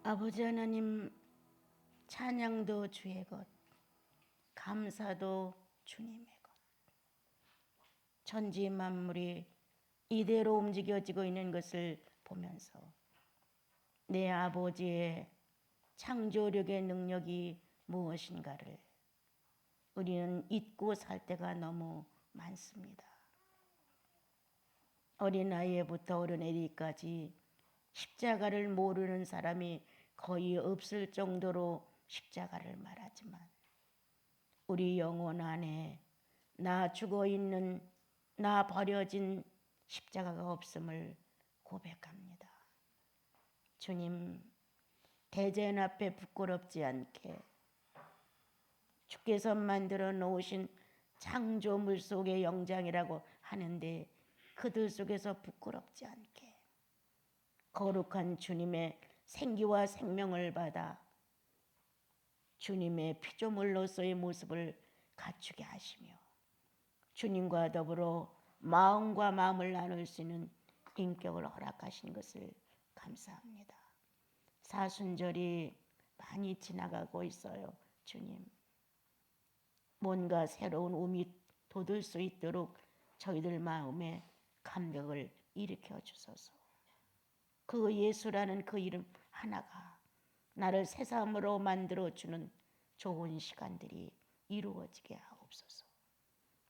아버지 하나님, 찬양도 주의 것, 감사도 주님의 것. 천지 만물이 이대로 움직여지고 있는 것을 보면서 내 아버지의 창조력의 능력이 무엇인가를 우리는 잊고 살 때가 너무 많습니다. 어린아이부터 어른애기까지 십자가를 모르는 사람이 거의 없을 정도로 십자가를 말하지만 우리 영혼 안에 나 죽어있는, 나 버려진 십자가가 없음을 고백합니다. 주님, 대전 앞에 부끄럽지 않게 주께서 만들어 놓으신 창조물 속의 영장이라고 하는데 그들 속에서 부끄럽지 않게 거룩한 주님의 생기와 생명을 받아 주님의 피조물로서의 모습을 갖추게 하시며 주님과 더불어 마음과 마음을 나눌 수 있는 인격을 허락하신 것을 감사합니다. 사순절이 많이 지나가고 있어요. 주님, 뭔가 새로운 움이 돋을 수 있도록 저희들 마음에 감격을 일으켜 주소서. 그 예수라는 그 이름 하나가 나를 새삼으로 만들어주는 좋은 시간들이 이루어지게 하옵소서.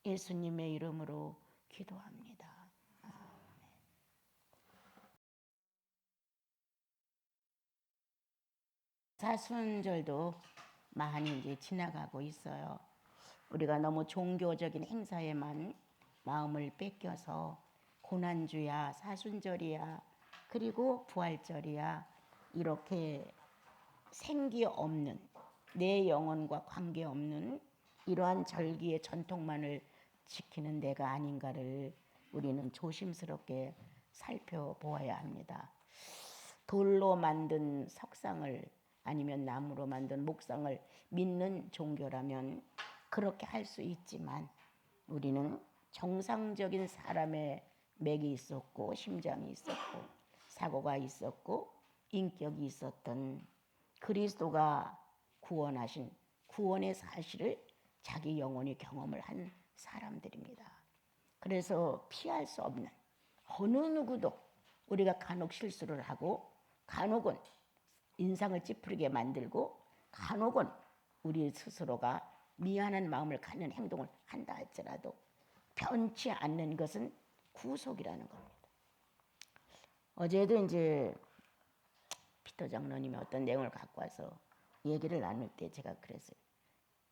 예수님의 이름으로 기도합니다. 아멘. 사순절도 많이 이제 지나가고 있어요. 우리가 너무 종교적인 행사에만 마음을 뺏겨서 고난주야, 사순절이야, 그리고 부활절이야 이렇게 생기 없는 내 영혼과 관계없는 이러한 절기의 전통만을 지키는 내가 아닌가를 우리는 조심스럽게 살펴보아야 합니다. 돌로 만든 석상을 아니면 나무로 만든 목상을 믿는 종교라면 그렇게 할 수 있지만 우리는 정상적인 사람의 맥이 있었고 심장이 있었고 사고가 있었고 인격이 있었던 그리스도가 구원하신 구원의 사실을 자기 영혼이 경험을 한 사람들입니다. 그래서 피할 수 없는 어느 누구도 우리가 간혹 실수를 하고 간혹은 인상을 찌푸리게 만들고 간혹은 우리 스스로가 미안한 마음을 갖는 행동을 한다 할지라도 변치 않는 것은 구속이라는 겁니다. 어제도 이제 피터 장로님이 어떤 내용을 갖고 와서 얘기를 나눌 때 제가 그랬어요.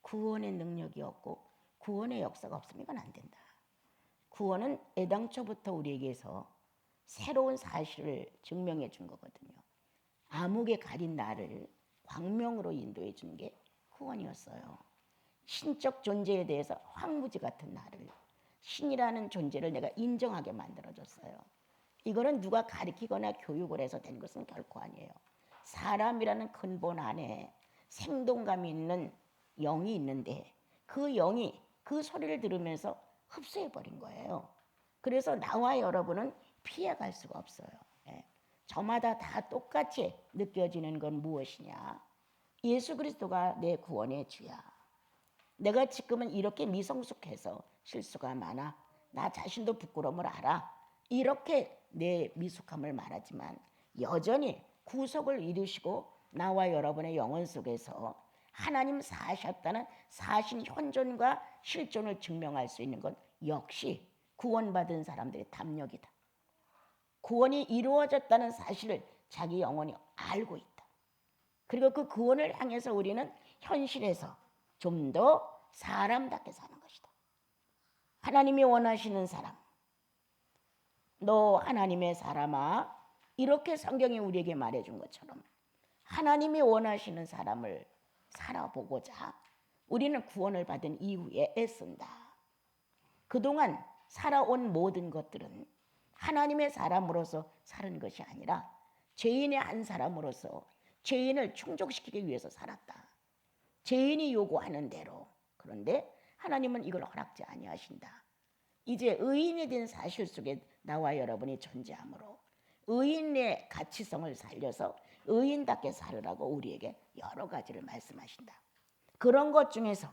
구원의 능력이 없고 구원의 역사가 없으면 이건 안 된다. 구원은 애당초부터 우리에게서 새로운 사실을 증명해 준 거거든요. 암흑에 가린 나를 광명으로 인도해 준 게 구원이었어요. 신적 존재에 대해서 황무지 같은 나를 신이라는 존재를 내가 인정하게 만들어줬어요. 이거는 누가 가르치거나 교육을 해서 된 것은 결코 아니에요. 사람이라는 근본 안에 생동감이 있는 영이 있는데 그 영이 그 소리를 들으면서 흡수해버린 거예요. 그래서 나와 여러분은 피해갈 수가 없어요. 저마다 다 똑같이 느껴지는 건 무엇이냐? 예수 그리스도가 내 구원의 주야. 내가 지금은 이렇게 미성숙해서 실수가 많아. 나 자신도 부끄러움을 알아. 이렇게 내 미숙함을 말하지만 여전히 구속을 이루시고 나와 여러분의 영혼 속에서 하나님 사셨다는 사신 현존과 실존을 증명할 수 있는 건 역시 구원받은 사람들의 담력이다. 구원이 이루어졌다는 사실을 자기 영혼이 알고 있다. 그리고 그 구원을 향해서 우리는 현실에서 좀 더 사람답게 사는 것이다. 하나님이 원하시는 사람, 너 하나님의 사람아, 이렇게 성경이 우리에게 말해준 것처럼 하나님이 원하시는 사람을 살아보고자 우리는 구원을 받은 이후에 애쓴다. 그동안 살아온 모든 것들은 하나님의 사람으로서 사는 것이 아니라 죄인의 한 사람으로서 죄인을 충족시키기 위해서 살았다. 죄인이 요구하는 대로. 그런데 하나님은 이걸 허락지 아니하신다. 이제 의인이 된 사실 속에 나와 여러분이 존재하므로 의인의 가치성을 살려서 의인답게 살으라고 우리에게 여러 가지를 말씀하신다. 그런 것 중에서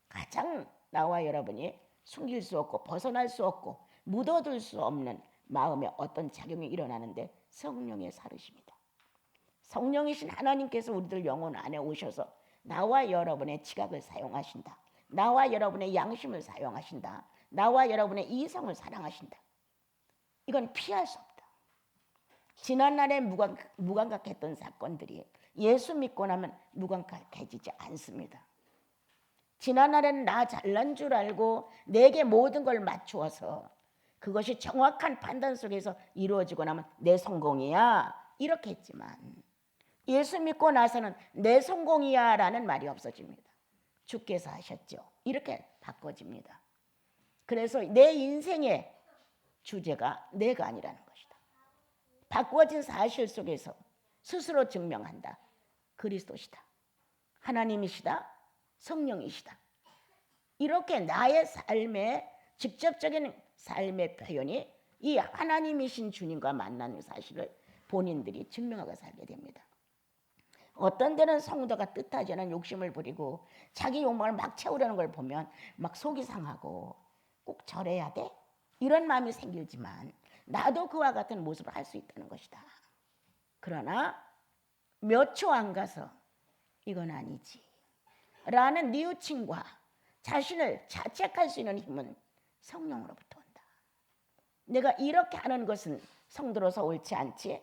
가장 나와 여러분이 숨길 수 없고 벗어날 수 없고 묻어둘 수 없는 마음에 어떤 작용이 일어나는데 성령의 살으십니다. 성령이신 하나님께서 우리들 영혼 안에 오셔서 나와 여러분의 지각을 사용하신다. 나와 여러분의 양심을 사용하신다. 나와 여러분의 이성을 사랑하신다. 이건 피할 수 없다. 지난날에 무감각했던 사건들이 예수 믿고 나면 무감각해지지 않습니다. 지난날에는 나 잘난 줄 알고 내게 모든 걸 맞추어서 그것이 정확한 판단 속에서 이루어지고 나면 내 성공이야 이렇게 했지만 예수 믿고 나서는 내 성공이야 라는 말이 없어집니다. 주께서 하셨죠. 이렇게 바꿔집니다. 그래서 내 인생의 주제가 내가 아니라는 것이다. 바꿔진 사실 속에서 스스로 증명한다. 그리스도시다. 하나님이시다. 성령이시다. 이렇게 나의 삶의 직접적인 삶의 표현이 이 하나님이신 주님과 만나는 사실을 본인들이 증명하고 살게 됩니다. 어떤 데는 성도가 뜻하지 않은 욕심을 부리고 자기 욕망을 막 채우려는 걸 보면 막 속이 상하고 꼭 저래야 돼? 이런 마음이 생기지만 나도 그와 같은 모습을 할 수 있다는 것이다. 그러나 몇 초 안 가서 이건 아니지 라는 뉘우침과 자신을 자책할 수 있는 힘은 성령으로부터 온다. 내가 이렇게 하는 것은 성도로서 옳지 않지.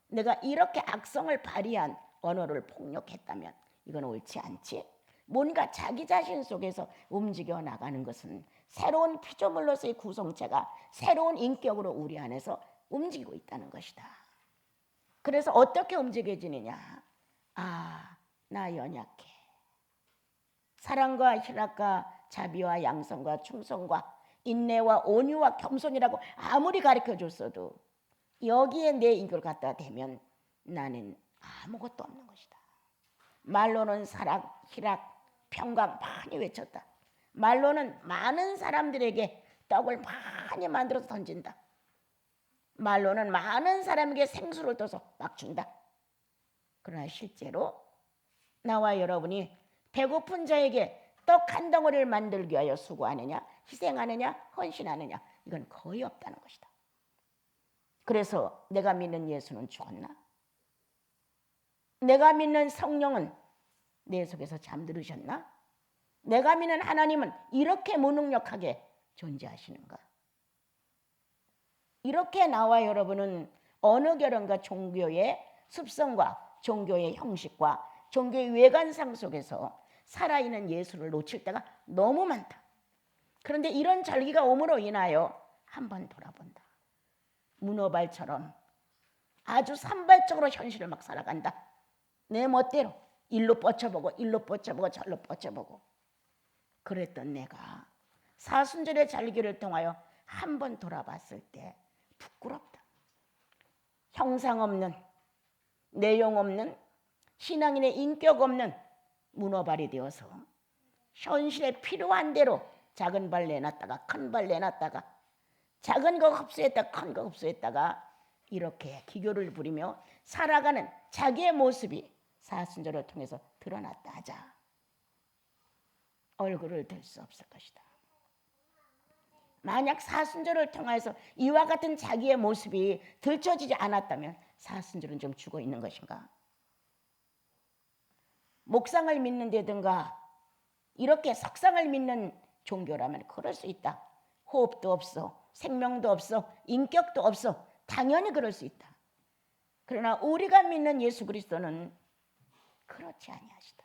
내가 이렇게 악성을 발휘한 언어를 폭력했다면 이건 옳지 않지. 뭔가 자기 자신 속에서 움직여 나가는 것은 새로운 피조물로서의 구성체가 새로운 인격으로 우리 안에서 움직이고 있다는 것이다. 그래서 어떻게 움직여지느냐. 아, 나 연약해. 사랑과 희락과 자비와 양성과 충성과 인내와 온유와 겸손이라고 아무리 가르쳐줬어도 여기에 내 인격을 갖다 대면 나는 아무것도 없는 것이다. 말로는 사랑, 희락, 평강 많이 외쳤다. 말로는 많은 사람들에게 떡을 많이 만들어서 던진다. 말로는 많은 사람에게 생수를 떠서 막 준다. 그러나 실제로 나와 여러분이 배고픈 자에게 떡 한 덩어리를 만들기 위하여 수고하느냐, 희생하느냐, 헌신하느냐, 이건 거의 없다는 것이다. 그래서 내가 믿는 예수는 죽었나? 내가 믿는 성령은 내 속에서 잠들으셨나? 내가 믿는 하나님은 이렇게 무능력하게 존재하시는가? 이렇게 나와 여러분은 어느 결혼과 종교의 습성과 종교의 형식과 종교의 외관상 속에서 살아있는 예수를 놓칠 때가 너무 많다. 그런데 이런 절기가 오므로 인하여 한번 돌아본다. 문어발처럼 아주 산발적으로 현실을 막 살아간다. 내 멋대로 일로 뻗쳐보고 일로 뻗쳐보고 절로 뻗쳐보고. 그랬던 내가 사순절의 절기를 통하여 한번 돌아봤을 때 부끄럽다. 형상 없는, 내용 없는, 신앙인의 인격 없는 문어발이 되어서 현실에 필요한 대로 작은 발 내놨다가 큰 발 내놨다가 작은 거 흡수했다가 큰 거 흡수했다가 이렇게 기교를 부리며 살아가는 자기의 모습이 사순절을 통해서 드러났다 하자. 얼굴을 들 수 없을 것이다. 만약 사순절을 통해서 이와 같은 자기의 모습이 들춰지지 않았다면 사순절은 좀 죽어 있는 것인가? 목상을 믿는 데든가 이렇게 석상을 믿는 종교라면 그럴 수 있다. 호흡도 없어, 생명도 없어, 인격도 없어. 당연히 그럴 수 있다. 그러나 우리가 믿는 예수 그리스도는 그렇지 아니하시다.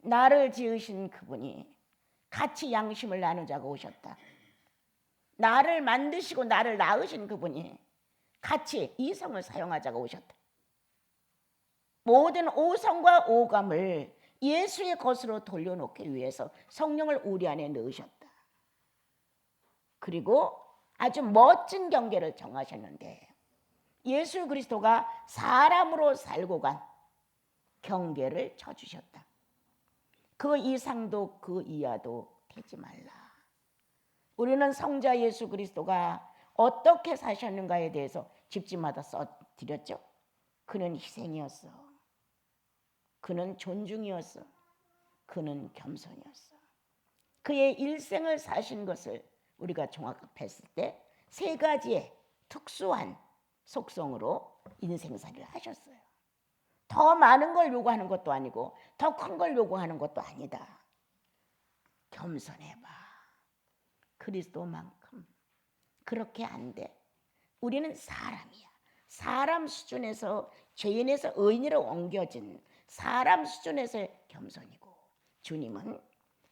나를 지으신 그분이 같이 양심을 나누자고 오셨다. 나를 만드시고 나를 낳으신 그분이 같이 이성을 사용하자고 오셨다. 모든 오성과 오감을 예수의 것으로 돌려놓기 위해서 성령을 우리 안에 넣으셨다. 그리고 아주 멋진 경계를 정하셨는데 예수 그리스도가 사람으로 살고 간 경계를 쳐주셨다. 그 이상도 그 이하도 되지 말라. 우리는 성자 예수 그리스도가 어떻게 사셨는가에 대해서 집집마다 써드렸죠. 그는 희생이었어. 그는 존중이었어. 그는 겸손이었어. 그의 일생을 사신 것을 우리가 종합했을 때 세 가지의 특수한 속성으로 인생살이를 하셨어요. 더 많은 걸 요구하는 것도 아니고 더 큰 걸 요구하는 것도 아니다. 겸손해봐. 그리스도만큼 그렇게 안 돼. 우리는 사람이야. 사람 수준에서 죄인에서 의인으로 옮겨진 사람 수준에서의 겸손이고, 주님은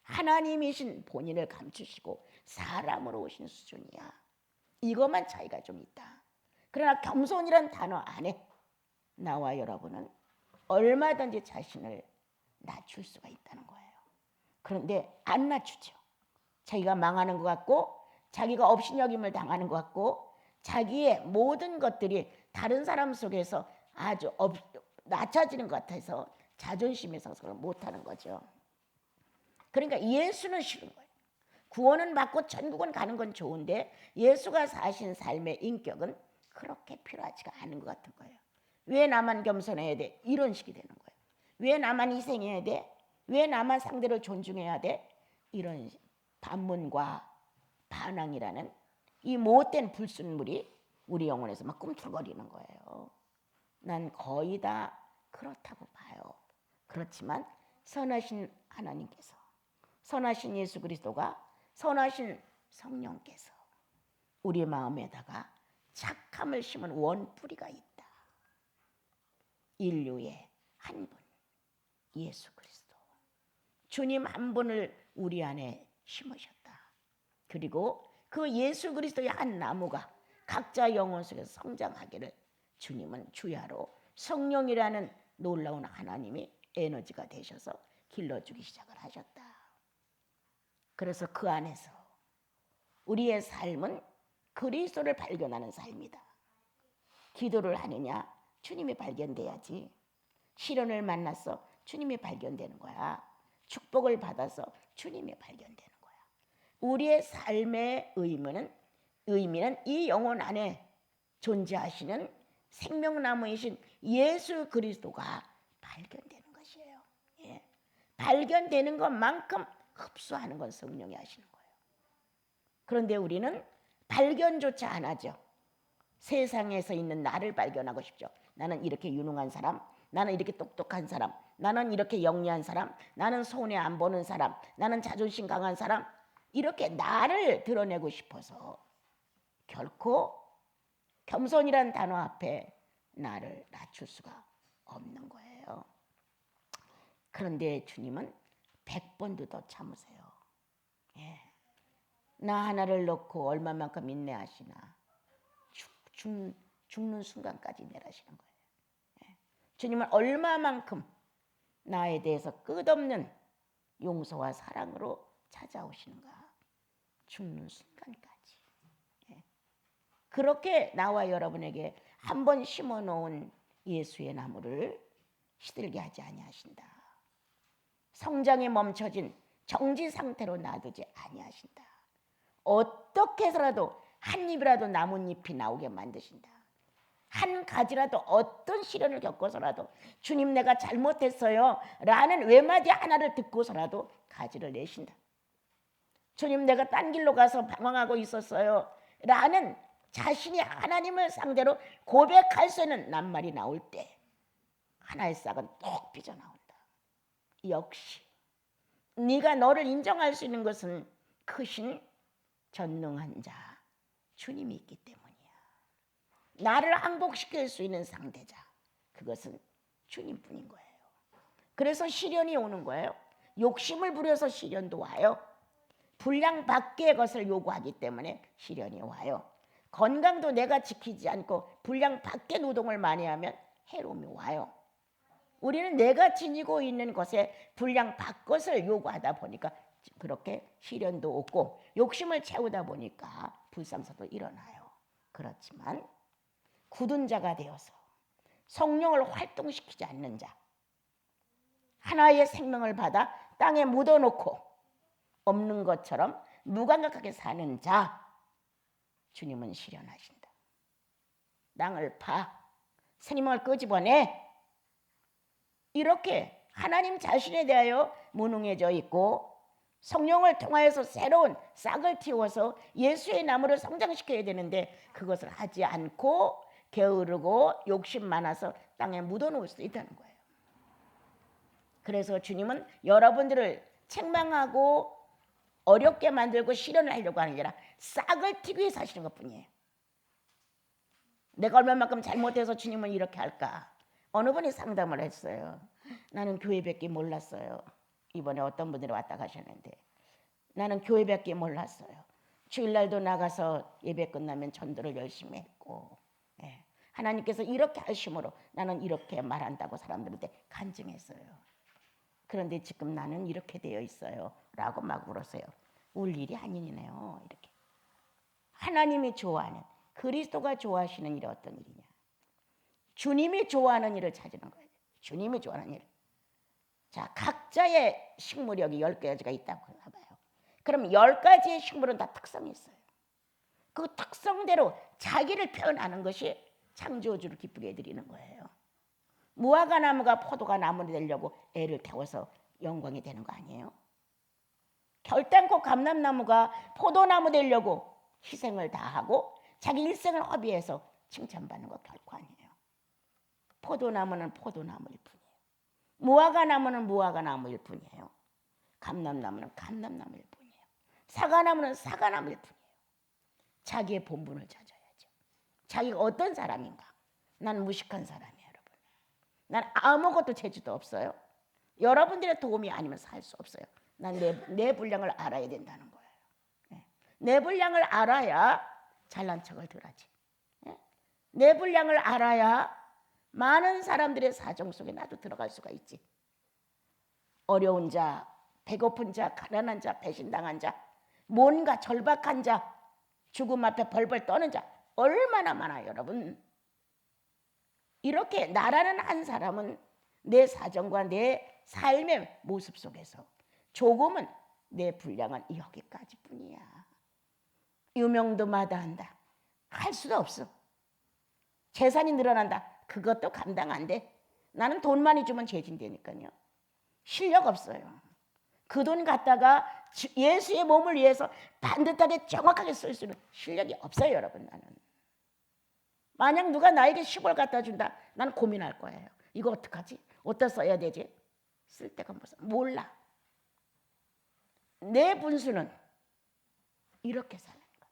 하나님이신 본인을 감추시고 사람으로 오신 수준이야. 이것만 차이가 좀 있다. 그러나 겸손이란 단어 안에 나와 여러분은 얼마든지 자신을 낮출 수가 있다는 거예요. 그런데 안 낮추죠. 자기가 망하는 것 같고, 자기가 업신여김을 당하는 것 같고, 자기의 모든 것들이 다른 사람 속에서 아주 낮아지는 것 같아서 자존심에 서서 못하는 거죠. 그러니까 예수는 싫은 거예요. 구원은 받고 천국은 가는 건 좋은데 예수가 사신 삶의 인격은 그렇게 필요하지가 않은 것 같은 거예요. 왜 나만 겸손해야 돼? 이런 식이 되는 거예요. 왜 나만 희생해야 돼? 왜 나만 상대를 존중해야 돼? 이런 반문과 반항이라는 이 못된 불순물이 우리 영혼에서 막 꿈틀거리는 거예요. 난 거의 다 그렇다고 봐요. 그렇지만 선하신 하나님께서, 선하신 예수 그리스도가, 선하신 성령께서 우리 마음에다가 착함을 심은 원뿌리가 있다. 인류의 한 분, 예수 그리스도. 주님 한 분을 우리 안에 심으셨다. 그리고 그 예수 그리스도의 한 나무가 각자 영혼 속에서 성장하기를 주님은 주야로 성령이라는 놀라운 하나님이 에너지가 되셔서 길러주기 시작을 하셨다. 그래서 그 안에서 우리의 삶은 그리스도를 발견하는 삶이다. 기도를 하느냐? 주님이 발견돼야지. 시련을 만나서 주님이 발견되는 거야. 축복을 받아서 주님이 발견되는 거야. 우리의 삶의 의미는 이 영혼 안에 존재하시는 생명나무이신 예수 그리스도가 발견되는 것이에요. 예. 발견되는 것만큼 흡수하는 건 성령이 하시는 거예요. 그런데 우리는 발견조차 안 하죠. 세상에서 있는 나를 발견하고 싶죠. 나는 이렇게 유능한 사람, 나는 이렇게 똑똑한 사람, 나는 이렇게 영리한 사람, 나는 손해 안 보는 사람, 나는 자존심 강한 사람, 이렇게 나를 드러내고 싶어서 결코 겸손이란 단어 앞에 나를 낮출 수가 없는 거예요. 그런데 주님은 100번도 더 참으세요. 예. 나 하나를 놓고 얼마만큼 인내하시나. 죽는 순간까지 인내하시는 거예요. 예. 주님은 얼마만큼 나에 대해서 끝없는 용서와 사랑으로 찾아오시는가. 죽는 순간까지. 예. 그렇게 나와 여러분에게 한 번 심어놓은 예수의 나무를 시들게 하지 아니하신다. 성장이 멈춰진 정지 상태로 놔두지 아니하신다. 어떻게 해서라도 한 입이라도 나뭇잎이 나오게 만드신다. 한 가지라도 어떤 시련을 겪어서라도 주님 내가 잘못했어요 라는 외마디 하나를 듣고서라도 가지를 내신다. 주님 내가 딴 길로 가서 방황하고 있었어요 라는 자신이 하나님을 상대로 고백할 수 있는 낱말이 나올 때 하나의 싹은 톡 삐져나온다. 역시 네가 너를 인정할 수 있는 것은 크신 전능한 자 주님이 있기 때문이야. 나를 항복시킬 수 있는 상대자 그것은 주님뿐인 거예요. 그래서 시련이 오는 거예요. 욕심을 부려서 시련도 와요. 분량 밖의 것을 요구하기 때문에 시련이 와요. 건강도 내가 지키지 않고 분량 밖의 노동을 많이 하면 해로움이 와요. 우리는 내가 지니고 있는 것에 분량 밖것을 요구하다 보니까 그렇게 시련도 오고 욕심을 채우다 보니까 불상사도 일어나요. 그렇지만 굳은 자가 되어서 성령을 활동시키지 않는 자, 하나의 생명을 받아 땅에 묻어놓고 없는 것처럼 무감각하게 사는 자, 주님은 실현하신다. 땅을 파, 스님을 끄집어내. 이렇게 하나님 자신에 대하여 무능해져 있고 성령을 통하여서 새로운 싹을 틔워서 예수의 나무를 성장시켜야 되는데 그것을 하지 않고 게으르고 욕심 많아서 땅에 묻어놓을 수도 있다는 거예요. 그래서 주님은 여러분들을 책망하고 어렵게 만들고 실현을 하려고 하는 게 아니라 싹을 틔기 위해서 하시는 것뿐이에요. 내가 얼마만큼 잘못해서 주님은 이렇게 할까? 어느 분이 상담을 했어요. 나는 교회밖에 몰랐어요. 이번에 어떤 분들이 왔다 가셨는데 나는 교회밖에 몰랐어요. 주일날도 나가서 예배 끝나면 전도를 열심히 했고 하나님께서 이렇게 하심으로 나는 이렇게 말한다고 사람들한테 간증했어요. 그런데 지금 나는 이렇게 되어 있어요 라고 막 울었어요. 울 일이 아니네요. 이렇게 하나님이 좋아하는, 그리스도가 좋아하시는 일이 어떤 일이냐? 주님이 좋아하는 일을 찾는 거예요. 주님이 좋아하는 일. 자, 각자의 식물력이 10가지가 있다고 봐봐요. 그럼 10가지의 식물은 다 특성이 있어요. 그 특성대로 자기를 표현하는 것이 창조주를 기쁘게 해드리는 거예요. 무화과 나무가 포도가 나무가 되려고 애를 태워서 영광이 되는 거 아니에요? 결단코 감람나무가 포도나무 되려고 희생을 다하고 자기 일생을 허비해서 칭찬받는 거 결코 아니에요. 포도나무는 포도나무일 뿐이에요. 무화과 나무는 무화과 나무일 뿐이에요. 감람나무는 감람나무일 뿐이에요. 사과나무는 사과나무일 뿐이에요. 자기의 본분을 찾아야죠. 자기가 어떤 사람인가? 난 무식한 사람이에요, 여러분. 난 아무것도 재주도 없어요. 여러분들의 도움이 아니면 살 수 없어요. 난 내 분량을 알아야 된다는 거예요. 내 분량을 알아야 잘난 척을 덜 하지. 내 분량을 알아야 많은 사람들의 사정 속에 나도 들어갈 수가 있지. 어려운 자, 배고픈 자, 가난한 자, 배신당한 자, 뭔가 절박한 자, 죽음 앞에 벌벌 떠는 자 얼마나 많아요, 여러분. 이렇게 나라는 한 사람은 내 사정과 내 삶의 모습 속에서 조금은 내 분량은 여기까지뿐이야. 유명도 마다한다. 할 수도 없어. 재산이 늘어난다. 그것도 감당 안 돼. 나는 돈 많이 주면 죄진되니까요. 실력 없어요. 그 돈 갖다가 예수의 몸을 위해서 반듯하게 정확하게 쓸 수 있는 실력이 없어요, 여러분. 나는. 만약 누가 나에게 10을 갖다 준다. 나는 고민할 거예요. 이거 어떡하지? 어디다 써야 되지? 쓸 데가 몰라. 내 분수는 이렇게 사는 것.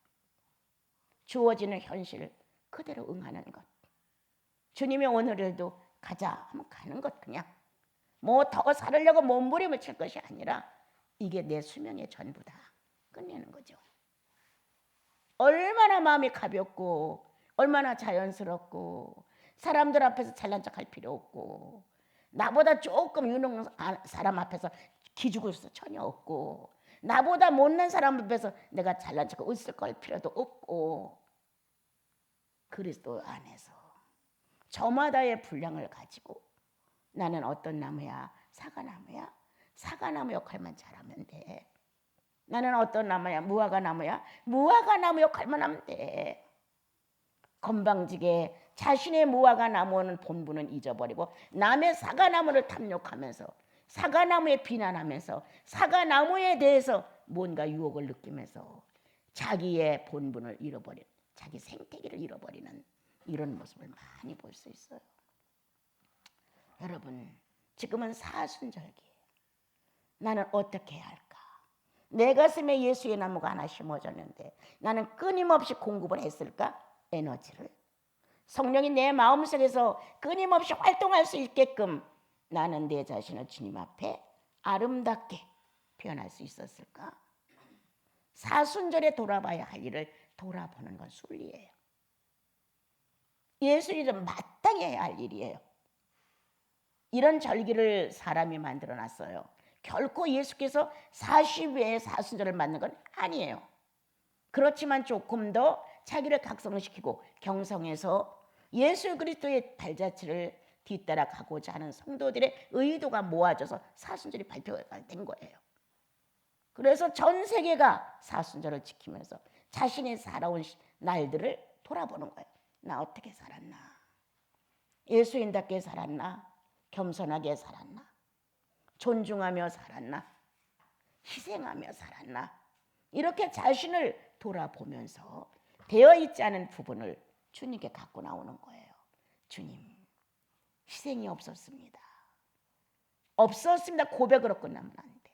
주어지는 현실을 그대로 응하는 것. 주님이 오늘에도 가자 하면 가는 것. 그냥 뭐 더 살으려고 몸부림을 칠 것이 아니라 이게 내 수명의 전부다. 끝내는 거죠. 얼마나 마음이 가볍고 얼마나 자연스럽고 사람들 앞에서 잘난 척할 필요 없고 나보다 조금 유능한 사람 앞에서 기죽을 수 전혀 없고 나보다 못난 사람 앞에서 내가 잘난 척 웃을 걸 필요도 없고 그리스도 안에서 저마다의 분량을 가지고 나는 어떤 나무야? 사과나무야? 사과나무 역할만 잘하면 돼. 나는 어떤 나무야? 무화과 나무야? 무화과 나무 역할만 하면 돼. 건방지게 자신의 무화과 나무는 본분은 잊어버리고 남의 사과나무를 탐욕하면서 사과나무에 비난하면서 사과나무에 대해서 뭔가 유혹을 느끼면서 자기의 본분을 잃어버리는, 자기 생태계를 잃어버리는 이런 모습을 많이 볼 수 있어요. 여러분, 지금은 사순절기예요. 나는 어떻게 해야 할까? 내 가슴에 예수의 나무가 하나 심어졌는데 나는 끊임없이 공급을 했을까? 에너지를. 성령이 내 마음속에서 끊임없이 활동할 수 있게끔 나는 내 자신을 주님 앞에 아름답게 표현할 수 있었을까? 사순절에 돌아봐야 할 일을 돌아보는 건 순리예요. 예수님은 마땅히 해야 할 일이에요. 이런 절기를 사람이 만들어놨어요. 결코 예수께서 40회의 사순절을 맞는 건 아니에요. 그렇지만 조금 더 자기를 각성시키고 경성해서 예수 그리스도의 발자취를 뒤따라 가고자 하는 성도들의 의도가 모아져서 사순절이 발표가 된 거예요. 그래서 전 세계가 사순절을 지키면서 자신이 살아온 날들을 돌아보는 거예요. 나 어떻게 살았나? 예수인답게 살았나? 겸손하게 살았나? 존중하며 살았나? 희생하며 살았나? 이렇게 자신을 돌아보면서 되어있지 않은 부분을 주님께 갖고 나오는 거예요. 주님, 희생이 없었습니다. 없었습니다. 고백으로 끝나면 안 돼.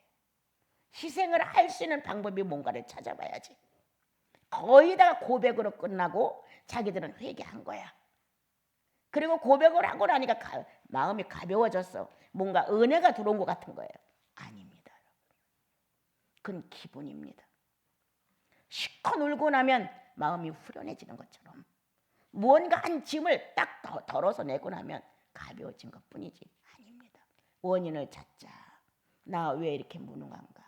희생을 할 수 있는 방법이 뭔가를 찾아봐야지. 거의 다 고백으로 끝나고 자기들은 회개한 거야. 그리고 고백을 하고 나니까 마음이 가벼워졌어. 뭔가 은혜가 들어온 것 같은 거예요. 아닙니다. 그건 기분입니다. 실컷 울고 나면 마음이 후련해지는 것처럼 무언가 한 짐을 딱 덜어서 내고 나면 가벼워진 것뿐이지. 아닙니다. 원인을 찾자. 나 왜 이렇게 무능한가?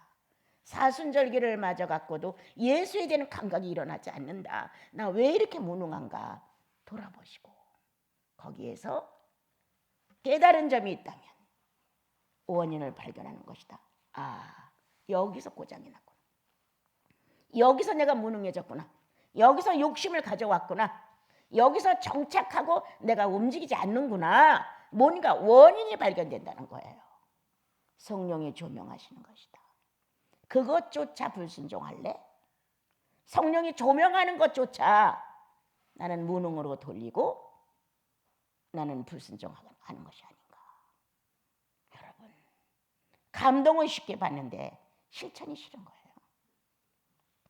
사순절기를 맞아 갖고도 예수에 대한 감각이 일어나지 않는다. 나 왜 이렇게 무능한가? 돌아보시고 거기에서 깨달은 점이 있다면 원인을 발견하는 것이다. 아, 여기서 고장이 났구나. 여기서 내가 무능해졌구나. 여기서 욕심을 가져왔구나. 여기서 정착하고 내가 움직이지 않는구나. 뭔가 원인이 발견된다는 거예요. 성령이 조명하시는 것이다. 그것조차 불순종할래? 성령이 조명하는 것조차 나는 무능으로 돌리고 나는 불순종하는 것이 아닌가. 여러분, 감동은 쉽게 받는데 실천이 싫은 거예요.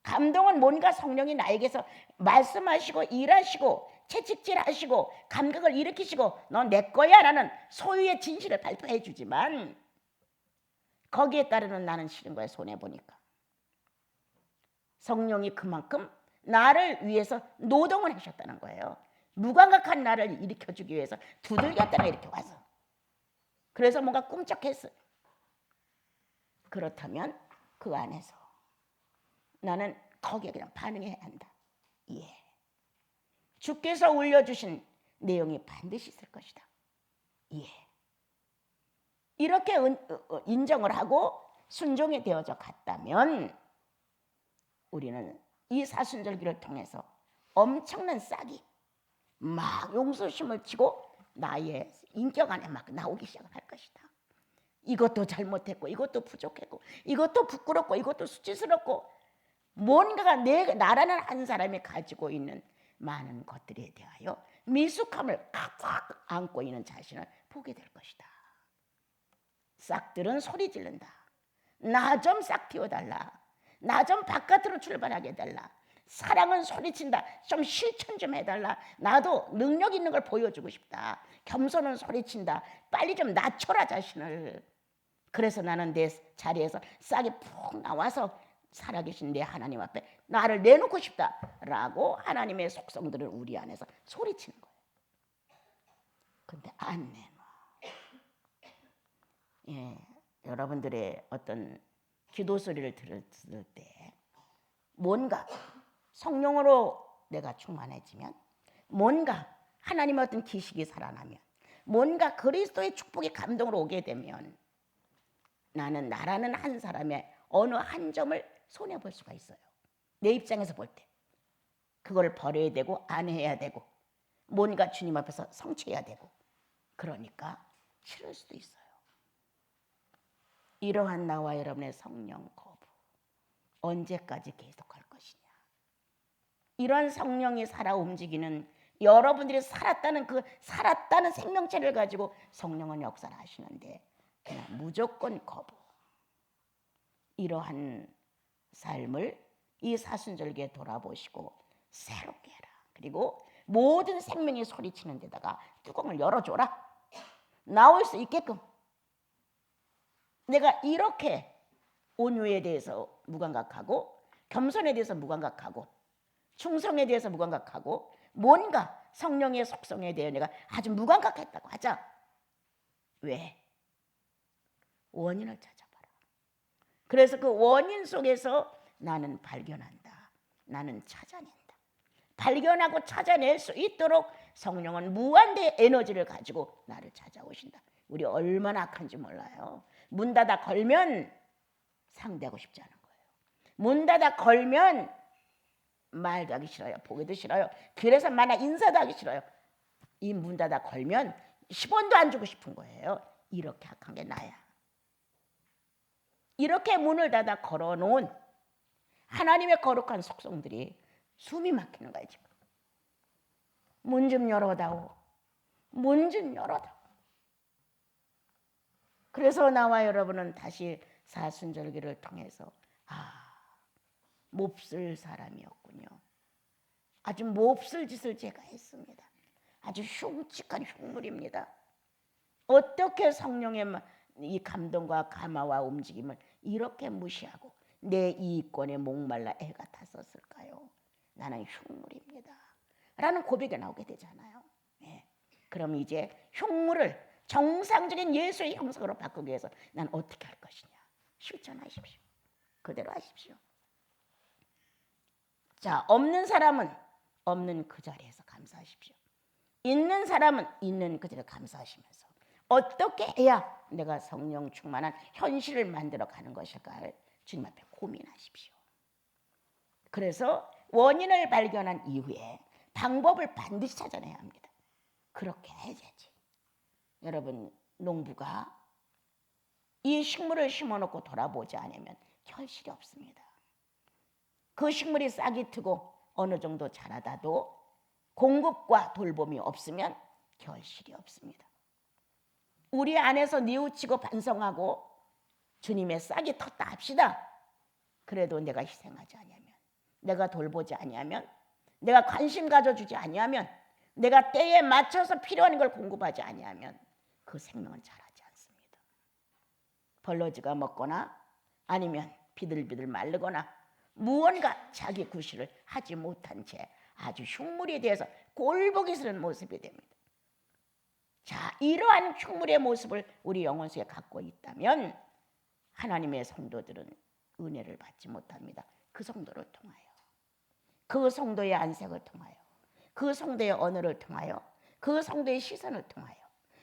감동은 뭔가 성령이 나에게서 말씀하시고 일하시고 채찍질하시고 감각을 일으키시고 넌 내 거야 라는 소유의 진실을 발표해 주지만 거기에 따르는 나는 싫은 거예요. 손해보니까. 성령이 그만큼 나를 위해서 노동을 하셨다는 거예요. 무감각한 나를 일으켜주기 위해서 두들겼다가 이렇게 와서. 그래서 뭔가 꿈쩍했어요. 그렇다면 그 안에서 나는 거기에 그냥 반응해야 한다. 예. 주께서 올려주신 내용이 반드시 있을 것이다. 예. 이렇게 인정을 하고 순종이 되어져 갔다면 우리는 이 사순절기를 통해서 엄청난 싹이 막 용수심을 치고 나의 인격 안에 막 나오기 시작할 것이다. 이것도 잘못했고 이것도 부족했고 이것도 부끄럽고 이것도 수치스럽고 뭔가가 나라는 한 사람이 가지고 있는 많은 것들에 대하여 미숙함을 꽉꽉 안고 있는 자신을 보게 될 것이다. 싹들은 소리 지른다. 나 좀 싹 틔워달라. 나 좀 바깥으로 출발하게 해달라. 사랑은 소리친다. 좀 실천 좀 해달라. 나도 능력 있는 걸 보여주고 싶다. 겸손은 소리친다. 빨리 좀 낮춰라 자신을. 그래서 나는 내 자리에서 싹이 푹 나와서 살아계신 내 하나님 앞에 나를 내놓고 싶다라고 하나님의 속성들을 우리 안에서 소리치는 거예요. 근데 안 내놔. 예, 여러분들의 어떤 기도 소리를 들을 때 뭔가 성령으로 내가 충만해지면 뭔가 하나님의 어떤 기식이 살아나면 뭔가 그리스도의 축복이 감동으로 오게 되면 나는 나라는 한 사람의 어느 한 점을 손해볼 수가 있어요. 내 입장에서 볼 때 그걸 버려야 되고 안 해야 되고 뭔가 주님 앞에서 성취해야 되고 그러니까 싫을 수도 있어요. 이러한 나와 여러분의 성령 거부 언제까지 계속할 것이냐. 이런 성령이 살아 움직이는 여러분들이 살았다는 생명체를 가지고 성령은 역사를 하시는데 그냥 무조건 거부. 이러한 삶을 이 사순절기에 돌아보시고 새롭게 해라. 그리고 모든 생명이 소리치는 데다가 뚜껑을 열어줘라. 나올 수 있게끔. 내가 이렇게 온유에 대해서 무감각하고 겸손에 대해서 무감각하고 충성에 대해서 무감각하고 뭔가 성령의 속성에 대해 내가 아주 무감각했다고 하자. 왜? 원인을 찾아봐라. 그래서 그 원인 속에서 나는 발견한다. 나는 찾아낸다. 발견하고 찾아낼 수 있도록 성령은 무한대의 에너지를 가지고 나를 찾아오신다. 우리 얼마나 악한지 몰라요. 문 닫아 걸면 상대하고 싶지 않은 거예요. 문 닫아 걸면 말도 하기 싫어요. 보기도 싫어요. 그래서 만약 인사도 하기 싫어요. 이 문 닫아 걸면 10원도 안 주고 싶은 거예요. 이렇게 악한 게 나야. 이렇게 문을 닫아 걸어놓은 하나님의 거룩한 속성들이 숨이 막히는 거예요. 지금. 문 좀 열어다오. 문 좀 열어다오. 그래서 나와 여러분은 다시 사순절기를 통해서 몹쓸 사람이었군요. 아주 몹쓸 짓을 제가 했습니다. 아주 흉측한 흉물입니다. 어떻게 성령의 이 감동과 감화와 움직임을 이렇게 무시하고 내 이익권에 목말라 애가 탔었을까요? 나는 흉물입니다. 라는 고백이 나오게 되잖아요. 네. 그럼 이제 흉물을 정상적인 예수의 형상으로 바꾸기 위해서 난 어떻게 할 것이냐? 실천하십시오. 그대로 하십시오. 자, 없는 사람은 없는 그 자리에서 감사하십시오. 있는 사람은 있는 그 자리에서 감사하시면서 어떻게 해야 내가 성령 충만한 현실을 만들어 가는 것일까를 주님 앞에 고민하십시오. 그래서 원인을 발견한 이후에 방법을 반드시 찾아내야 합니다. 그렇게 해야지. 여러분, 농부가 이 식물을 심어놓고 돌아보지 않으면 결실이 없습니다. 그 식물이 싹이 트고 어느 정도 자라다도 공급과 돌봄이 없으면 결실이 없습니다. 우리 안에서 뉘우치고 반성하고 주님의 싹이 텄다 합시다. 그래도 내가 희생하지 아니하면, 내가 돌보지 아니하면, 내가 관심 가져주지 아니하면, 내가 때에 맞춰서 필요한 걸 공급하지 아니하면 그 생명은 자라지 않습니다. 벌러지가 먹거나 아니면 비들비들 마르거나 무언가 자기 구실을 하지 못한 채 아주 흉물이 되어서 꼴보기 싫은 모습이 됩니다. 자, 이러한 흉물의 모습을 우리 영혼 속에 갖고 있다면 하나님의 성도들은 은혜를 받지 못합니다. 그 성도를 통하여, 그 성도의 안색을 통하여, 그 성도의 언어를 통하여, 그 성도의 시선을 통하여,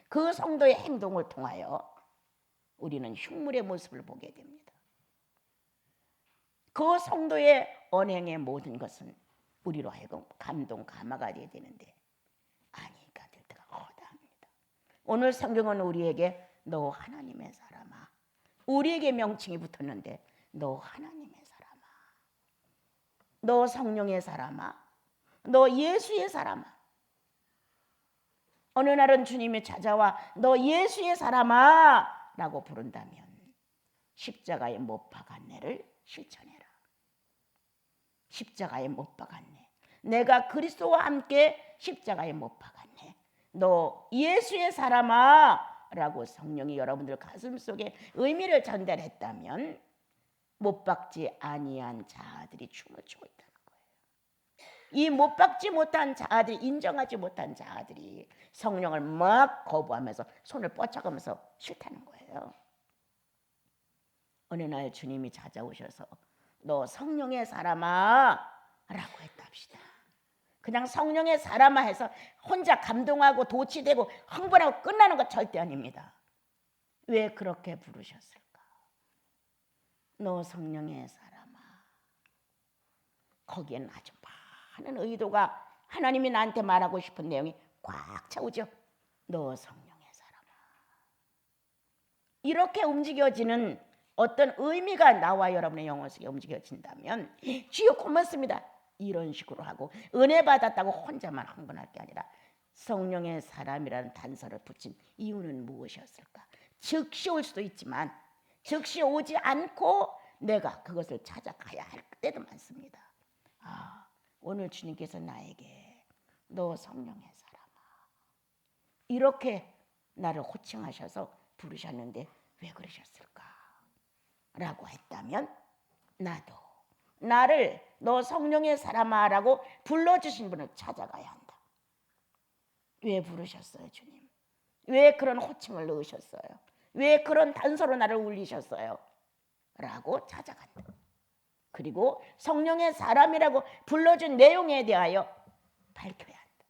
그 성도의 행동을 통하여 우리는 흉물의 모습을 보게 됩니다. 그 성도의 언행의 모든 것은 우리로 하여금 감동, 감화가 되어야 되는데 아니가 될 때가 허다합니다. 오늘 성경은 우리에게 너 하나님의 사람아, 우리에게 명칭이 붙었는데 너 하나님의 사람아, 너 성령의 사람아, 너 예수의 사람아. 어느 날은 주님이 찾아와 너 예수의 사람아 라고 부른다면 십자가에 못 박았네를 실천해라. 십자가에 못 박았네. 내가 그리스도와 함께 십자가에 못 박았네. 너 예수의 사람아 라고 성령이 여러분들 가슴속에 의미를 전달했다면 못 박지 아니한 자들이 춤을 추고 있다는 거예요. 이 못 박지 못한 자들이, 인정하지 못한 자들이 성령을 막 거부하면서 손을 뻗쳐가면서 싫다는 거예요. 어느 날 주님이 찾아오셔서 너 성령의 사람아 라고 했답시다. 그냥 성령의 사람아 해서 혼자 감동하고 도취되고 흥분하고 끝나는 것 절대 아닙니다. 왜 그렇게 부르셨을까? 너 성령의 사람아. 거기에는 아주 많은 의도가, 하나님이 나한테 말하고 싶은 내용이 꽉 차오죠. 너 성령의 사람아. 이렇게 움직여지는 어떤 의미가 나와 여러분의 영혼 속에 움직여진다면 주여 고맙습니다 이런 식으로 하고 은혜 받았다고 혼자만 흥분할 게 아니라 성령의 사람이라는 단서를 붙인 이유는 무엇이었을까? 즉시 올 수도 있지만 즉시 오지 않고 내가 그것을 찾아가야 할 때도 많습니다. 오늘 주님께서 나에게 너 성령의 사람아 이렇게 나를 호칭하셔서 부르셨는데 왜 그러셨을까? 라고 했다면 나도 나를 너 성령의 사람아 라고 불러주신 분을 찾아가야 한다. 왜 부르셨어요 주님? 왜 그런 호칭을 넣으셨어요? 왜 그런 단서로 나를 울리셨어요? 라고 찾아간다. 그리고 성령의 사람이라고 불러준 내용에 대하여 밝혀야 한다.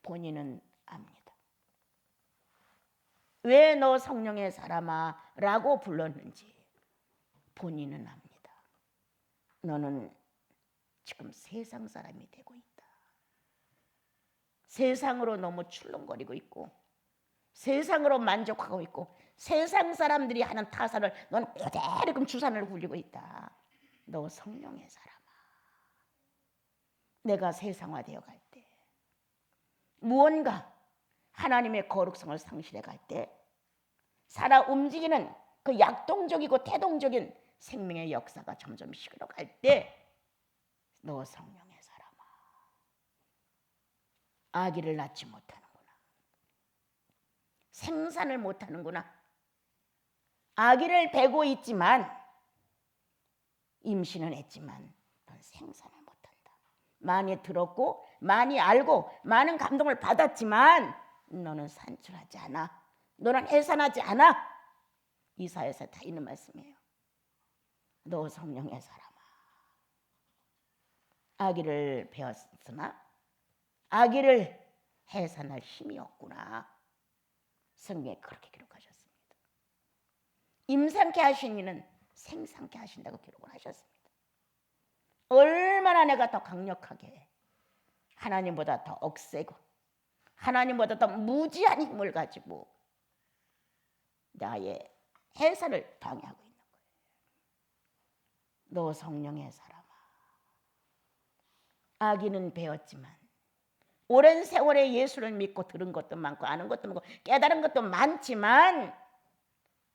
본인은 압니다. 왜 너 성령의 사람아 라고 불렀는지 본인은 압니다. 너는 지금 세상 사람이 되고 있다. 세상으로 너무 출렁거리고 있고 세상으로 만족하고 있고 세상 사람들이 하는 타산을 넌 그대로 주산을 굴리고 있다. 너 성령의 사람아, 내가 세상화되어 갈 때 무언가 하나님의 거룩성을 상실해 갈 때 살아 움직이는 그 약동적이고 태동적인 생명의 역사가 점점 식어갈 때 너 성령의 사람아, 아기를 낳지 못하는구나, 생산을 못하는구나, 아기를 베고 있지만 임신은 했지만 넌 생산을 못한다. 많이 들었고 많이 알고 많은 감동을 받았지만 너는 산출하지 않아. 너는 해산하지 않아. 이사야서 다 있는 말씀이에요. 너 성령의 사람아, 아기를 배웠으나 아기를 해산할 힘이 없구나. 성경에 그렇게 기록하셨습니다. 임상케 하신 이는 생상케 하신다고 기록을 하셨습니다. 얼마나 내가 더 강력하게 하나님보다 더 억세고 하나님보다 더 무지한 힘을 가지고 나의 해산을 방해하고 있는 거예요. 너 성령의 사람아, 아기는 배웠지만 오랜 세월에 예수를 믿고 들은 것도 많고 아는 것도 많고 깨달은 것도 많지만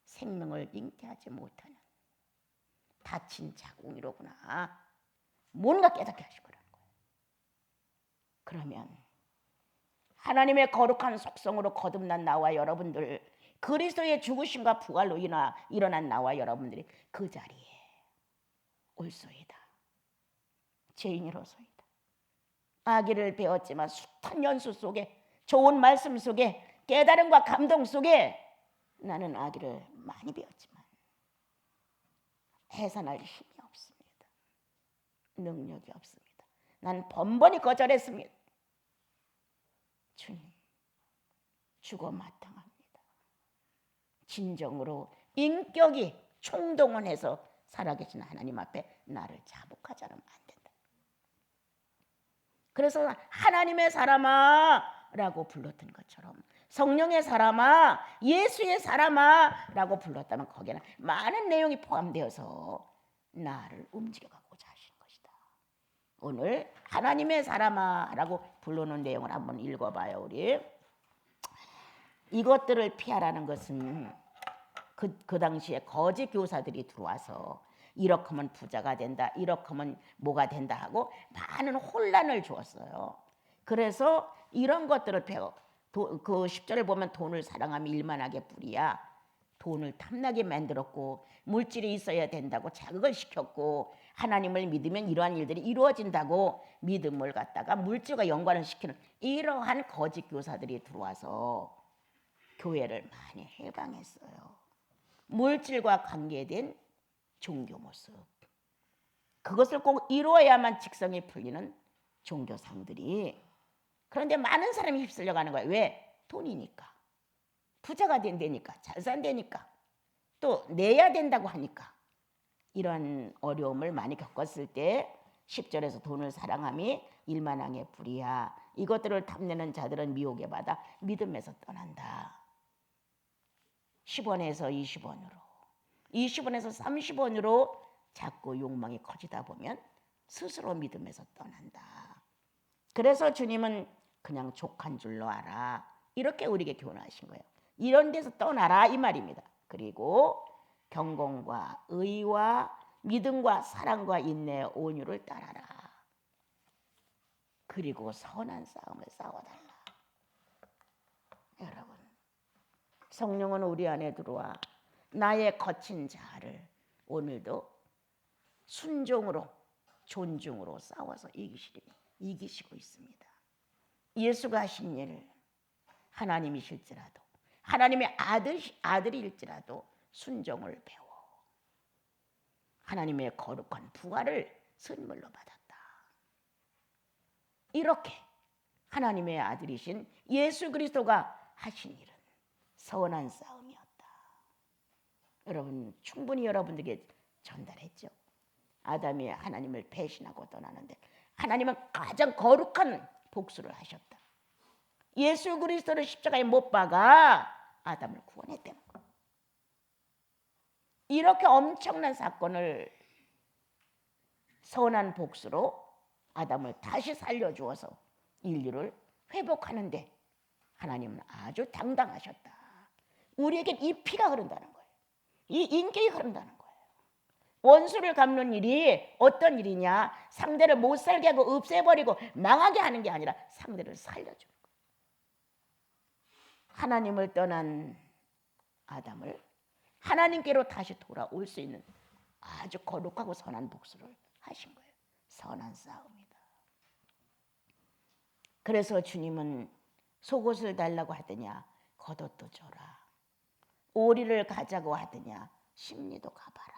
생명을 잉태하지 못하는 다친 자궁이로구나. 뭔가 깨닫게 하실 거라는 거예요. 그러면 하나님의 거룩한 속성으로 거듭난 나와 여러분들, 그리스도의 죽으심과 부활로 일어난 나와 여러분들이 그 자리에 올소이다. 죄인으로소이다. 아기를 배웠지만 숱한 연수 속에 좋은 말씀 속에 깨달음과 감동 속에 나는 아기를 많이 배웠지만 해산할 힘이 없습니다. 능력이 없습니다. 난 번번이 거절했습니다. 주님, 죽어 마땅합니다. 진정으로 인격이 총동원해서 살아계신 하나님 앞에 나를 자복하지 않으면 안 된다. 그래서 하나님의 사람아 라고 불렀던 것처럼 성령의 사람아, 예수의 사람아 라고 불렀다면 거기에는 많은 내용이 포함되어서 나를 움직여가고자 하시는 것이다. 오늘 하나님의 사람아 라고 부르는 내용을 한번 읽어봐요. 우리 이것들을 피하라는 것은 그 당시에 거짓 교사들이 들어와서 이렇게 하면 부자가 된다, 이렇게 하면 뭐가 된다 하고 많은 혼란을 주었어요. 그래서 이런 것들을 배워. 그 10절을 보면 돈을 사랑하며 일만하게 뿌리야. 돈을 탐나게 만들었고 물질이 있어야 된다고 자극을 시켰고 하나님을 믿으면 이러한 일들이 이루어진다고 믿음을 갖다가 물질과 연관을 시키는 이러한 거짓 교사들이 들어와서 교회를 많이 해방했어요. 물질과 관계된 종교 모습, 그것을 꼭 이루어야만 직성이 풀리는 종교상들이, 그런데 많은 사람이 휩쓸려가는 거예요. 왜? 돈이니까, 부자가 된다니까, 잘 산다니까, 또 내야 된다고 하니까. 이런 어려움을 많이 겪었을 때 10절에서 돈을 사랑하며 일만항의 불이야, 이것들을 탐내는 자들은 미혹에 받아 믿음에서 떠난다. 10원에서 20원으로 20원에서 30원으로 자꾸 욕망이 커지다 보면 스스로 믿음에서 떠난다. 그래서 주님은 그냥 족한 줄로 알아, 이렇게 우리에게 교훈하신 거예요. 이런 데서 떠나라 이 말입니다. 그리고 경건과 의와 믿음과 사랑과 인내의 온유를 따라라. 그리고 선한 싸움을 싸워달라. 여러분, 성령은 우리 안에 들어와 나의 거친 자아를 오늘도 순종으로 존중으로 싸워서 이기시고 있습니다. 예수가 하신 일을 하나님이실지라도 하나님의 아들일지라도 순종을 배워 하나님의 거룩한 부활을 선물로 받았다. 이렇게 하나님의 아들이신 예수 그리스도가 하신 일은 선한 싸움이었다. 여러분, 충분히 여러분들에게 전달했죠. 아담이 하나님을 배신하고 떠나는데 하나님은 가장 거룩한 복수를 하셨다. 예수 그리스도를 십자가에 못 박아 아담을 구원했다는 거예요. 이렇게 엄청난 사건을 선한 복수로 아담을 다시 살려주어서 인류를 회복하는데 하나님은 아주 당당하셨다. 우리에겐 이 피가 흐른다는 거예요. 이 인격이 흐른다는 거예요. 원수를 갚는 일이 어떤 일이냐? 상대를 못 살게 하고 없애버리고 망하게 하는 게 아니라 상대를 살려주는 거예요. 하나님을 떠난 아담을 하나님께로 다시 돌아올 수 있는 아주 거룩하고 선한 복수를 하신 거예요. 선한 싸움이다. 그래서 주님은 속옷을 달라고 하더냐 겉옷도 줘라. 오리를 가자고 하더냐 심리도 가봐라.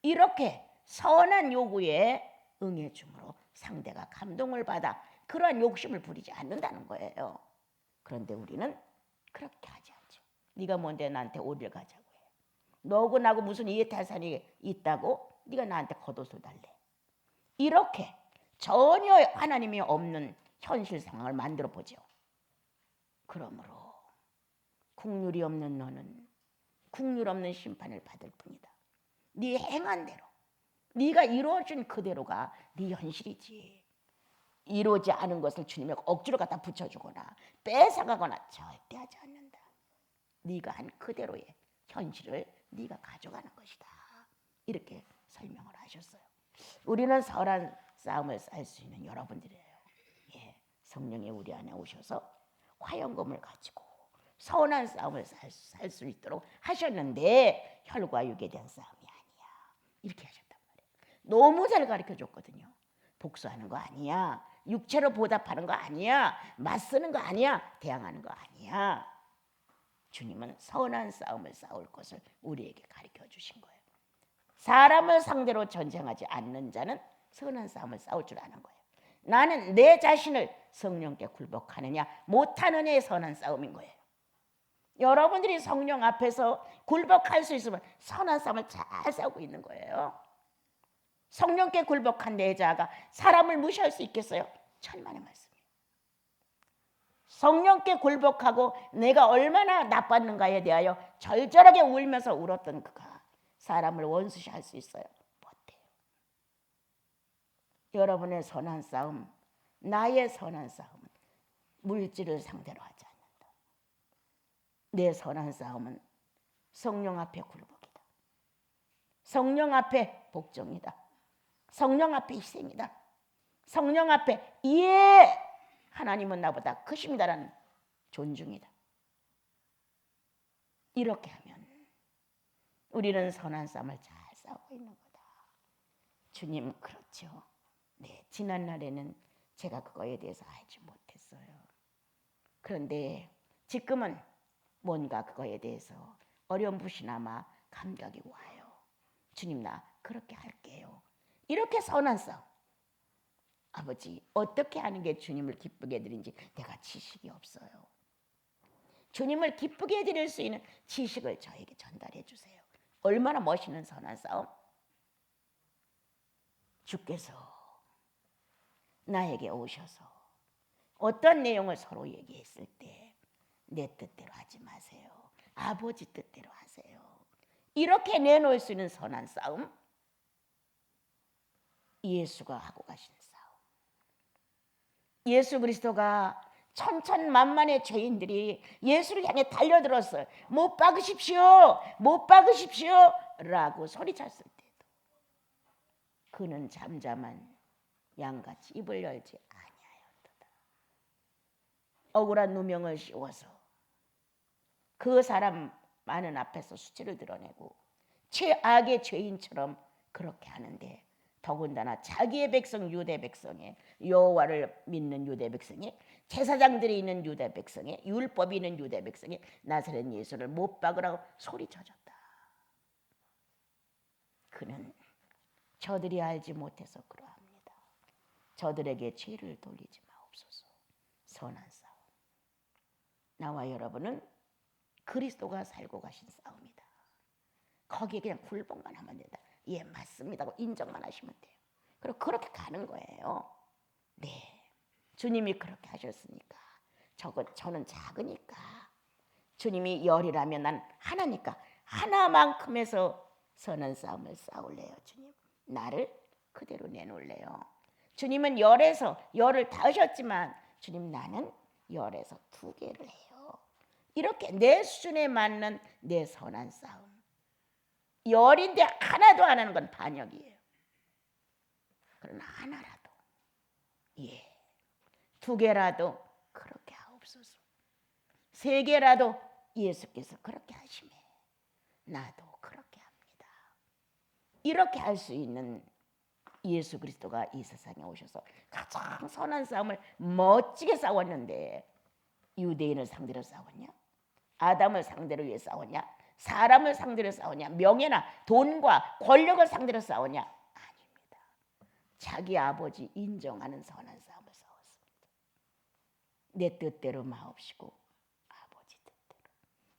이렇게 선한 요구에 응해줌으로 상대가 감동을 받아 그러한 욕심을 부리지 않는다는 거예요. 그런데 우리는 그렇게 하지 않죠. 네가 뭔데 나한테 오리를 가자고 해. 너하고 나하고 무슨 이해탈산이 있다고 네가 나한테 겉옷을 달래. 이렇게 전혀 하나님이 없는 현실 상황을 만들어 보죠. 그러므로 국률이 없는 너는 국률 없는 심판을 받을 뿐이다. 네 행한 대로 네가 이루어준 그대로가 네 현실이지. 이루어지 않은 것을 주님이 억지로 갖다 붙여주거나 뺏어가거나 절대 하지 않는다. 네가 한 그대로의 현실을 네가 가져가는 것이다. 이렇게 설명을 하셨어요. 우리는 선한 싸움을 쌀 수 있는 여러분들이에요. 예, 성령이 우리 안에 오셔서 화영검을 가지고 선한 싸움을 살 수 있도록 하셨는데 혈과 육에 대한 싸움이 아니야. 이렇게 하셨단 말이에요. 너무 잘 가르쳐줬거든요. 복수하는 거 아니야. 육체로 보답하는 거 아니야. 맞서는 거 아니야. 대항하는 거 아니야. 주님은 선한 싸움을 싸울 것을 우리에게 가르쳐 주신 거예요. 사람을 상대로 전쟁하지 않는 자는 선한 싸움을 싸울 줄 아는 거예요. 나는 내 자신을 성령께 굴복하느냐 못하느냐의 선한 싸움인 거예요. 여러분들이 성령 앞에서 굴복할 수 있으면 선한 싸움을 잘 싸우고 있는 거예요. 성령께 굴복한 내 자가 사람을 무시할 수 있겠어요? 천만의 말씀이에요. 성령께 굴복하고 내가 얼마나 나빴는가에 대하여 절절하게 울면서 울었던 그가 사람을 원수시할 수 있어요? 못해요. 여러분의 선한 싸움, 나의 선한 싸움은 물질을 상대로 하지 않는다. 내 선한 싸움은 성령 앞에 굴복이다. 성령 앞에 복종이다. 성령 앞에 희생이다. 성령 앞에 예, 하나님은 나보다 크십니다라는 존중이다. 이렇게 하면 우리는 선한 싸움을 잘 싸우고 있는 거다. 주님 그렇죠. 네, 지난 날에는 제가 그거에 대해서 알지 못했어요. 그런데 지금은 뭔가 그거에 대해서 어렴풋이나마 감각이 와요. 주님 나 그렇게 할게요. 이렇게 선한 싸움. 아버지 어떻게 하는 게 주님을 기쁘게 해드린지 내가 지식이 없어요. 주님을 기쁘게 해드릴 수 있는 지식을 저에게 전달해 주세요. 얼마나 멋있는 선한 싸움. 주께서 나에게 오셔서 어떤 내용을 서로 얘기했을 때 내 뜻대로 하지 마세요. 아버지 뜻대로 하세요. 이렇게 내놓을 수 있는 선한 싸움. 예수가 하고 가신 싸움. 예수 그리스도가 천천만만의 죄인들이 예수를 향해 달려들었어요. 못 박으십시오. 못 박으십시오. 라고 소리쳤을 때도 그는 잠잠한 양같이 입을 열지 아니하였도다. 억울한 누명을 씌워서 그 사람 많은 앞에서 수치를 드러내고 최악의 죄인처럼 그렇게 하는데 더군다나 자기의 백성 유대 백성의 여호와를 믿는 유대 백성이 제사장들이 있는 유대 백성이 율법이 있는 유대 백성이 나사렛 예수를 못 박으라고 소리쳐줬다. 그는 저들이 알지 못해서 그러합니다. 저들에게 죄를 돌리지 마옵소서. 선한 싸움. 나와 여러분은 그리스도가 살고 가신 싸움이다. 거기에 그냥 굴복만 하면 된다. 예, 맞습니다고 인정만 하시면 돼요. 그리고 그렇게 가는 거예요. 네, 주님이 그렇게 하셨으니까 저는 작으니까 주님이 열이라면 난 하나니까 하나만큼에서 선한 싸움을 싸울래요. 주님 나를 그대로 내놓을래요. 주님은 열에서 열을 다 하셨지만 주님 나는 열에서 2개를 해요. 이렇게 내 수준에 맞는 내 선한 싸움. 열인데 하나도 안 하는 건 반역이에요. 그러나 하나라도 2개라도 그렇게 하옵소서. 3개라도 예수께서 그렇게 하시매 나도 그렇게 합니다. 이렇게 할 수 있는 예수 그리스도가 이 세상에 오셔서 가장 선한 싸움을 멋지게 싸웠는데 유대인을 상대로 싸웠냐? 아담을 상대로 왜 싸웠냐? 사람을 상대로 싸웠냐? 명예나 돈과 권력을 상대로 싸웠냐? 아닙니다. 자기 아버지 인정하는 선한 싸움을 싸웠습니다. 내 뜻대로 마옵시고 아버지 뜻대로.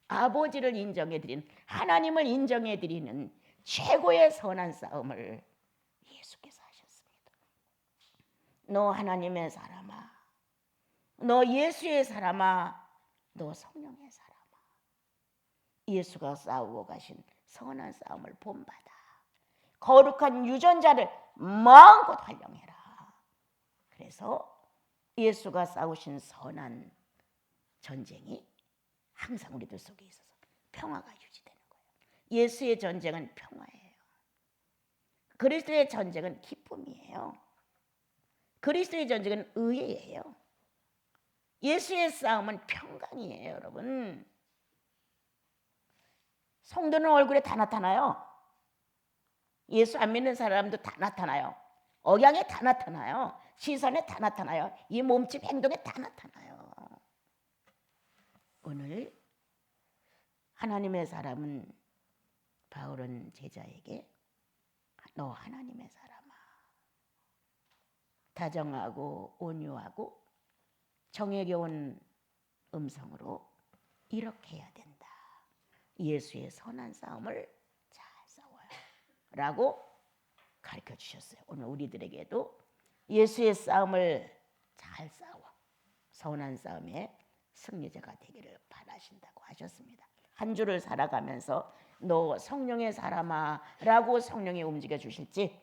아버지를 인정해드리는 하나님을 인정해드리는 최고의 선한 싸움을 예수께서 하셨습니다. 너 하나님의 사람아, 너 예수의 사람아, 너 성령의 사람아. 예수가 싸우고 가신 선한 싸움을 본받아 거룩한 유전자를 마음껏 활용해라. 그래서 예수가 싸우신 선한 전쟁이 항상 우리들 속에 있어서 평화가 유지되는 거예요. 예수의 전쟁은 평화예요. 그리스도의 전쟁은 기쁨이에요. 그리스도의 전쟁은 의예요. 예수의 싸움은 평강이에요, 여러분. 성도는 얼굴에 다 나타나요. 예수 안 믿는 사람도 다 나타나요. 억양에 다 나타나요. 시선에 다 나타나요. 이 몸집 행동에 다 나타나요. 오늘 하나님의 사람은 바울은 제자에게 너 하나님의 사람아, 다정하고 온유하고 정의겨운 음성으로 이렇게 해야 된다. 예수의 선한 싸움을 잘 싸워요 라고 가르쳐 주셨어요. 오늘 우리들에게도 예수의 싸움을 잘 싸워 선한 싸움의 승리자가 되기를 바라신다고 하셨습니다. 한 주를 살아가면서 너 성령의 사람아 라고 성령이 움직여 주실지,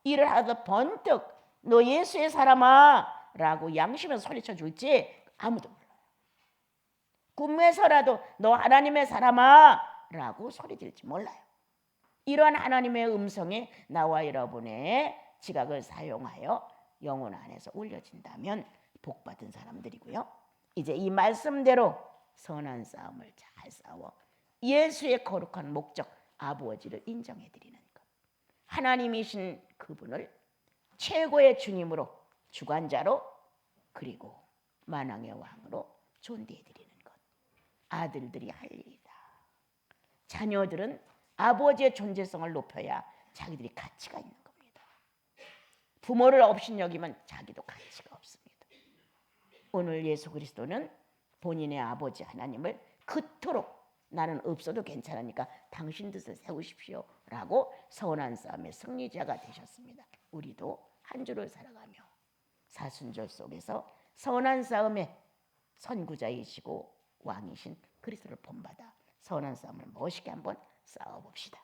일을 하다 번뜩 너 예수의 사람아 라고 양심에서 소리쳐 줄지 아무도 몰라요. 꿈에서라도 너 하나님의 사람아 라고 소리 질지 몰라요. 이러한 하나님의 음성에 나와 여러분의 지각을 사용하여 영혼 안에서 울려진다면 복받은 사람들이고요. 이제 이 말씀대로 선한 싸움을 잘 싸워 예수의 거룩한 목적 아버지를 인정해 드리는 것, 하나님이신 그분을 최고의 주님으로 주관자로 그리고 만왕의 왕으로 존대해 드리는 것, 아들들이 할 일이다. 자녀들은 아버지의 존재성을 높여야 자기들이 가치가 있는 겁니다. 부모를 업신여기면 자기도 가치가 없습니다. 오늘 예수 그리스도는 본인의 아버지 하나님을 그토록 나는 없어도 괜찮으니까 당신 뜻을 세우십시오 라고 선한 싸움의 승리자가 되셨습니다. 우리도 한 주를 살아가며 사순절 속에서 선한 싸움의 선구자이시고 왕이신 그리스도를 본받아 선한 싸움을 멋있게 한번 싸워봅시다.